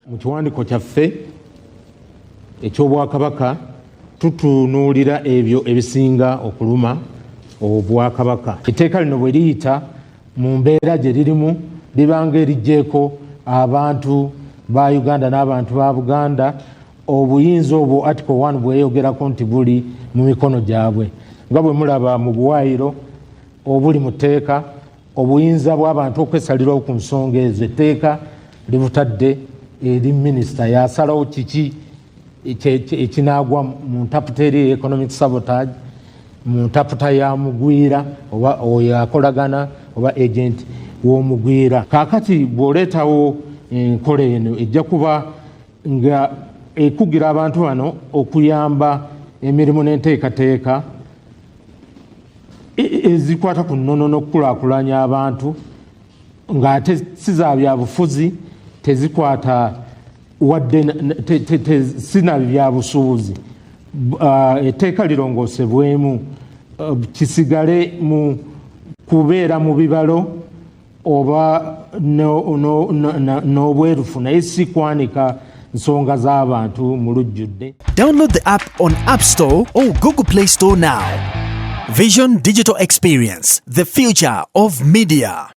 Mu kiwandiiko kyaffe eky'Obwakabaka tutunuulira ebyo ebisinga okuluma Obwakabaka. Etteeka lino bwe liyita mu mbeera gye lirimu libanga eriggyeeko abantu ba Uganda n'abantu ba Buganda obuyinza obwo Article 1 bweyogerako nti buli mu mikono gyabwe. Nga bwe mulaba mu buwaayiro obuli mu tteeka obuyinza bw'abantu okwesalirawo ku nsonga ezo etteeka libutadde eri minisita yasalawo kiki ekinaagwa mu ntaputa eri economic sabotage, mu ntaputa ya mugwira oba oyo akolagana oba agent w'omugwira. Kaakati bw'oleetawo enkola eno ejja kuba nga ekugira abantu bano okuyamba emirimu n'enteekateeka ezikwata ku nnono n'okukulaakulanya abantu ng'ate si za byabufuzi, tezikwata wadde sina byabusuubuzi. Etteeka lirongoosebwemu kisigale mu kubeera mu bibalo oba n'obwerufu naye si kwanika nsonga z'abantu mu lujjudde. Download the app on App Store or Google Play Store now. Vision Digital Experience, the future of media.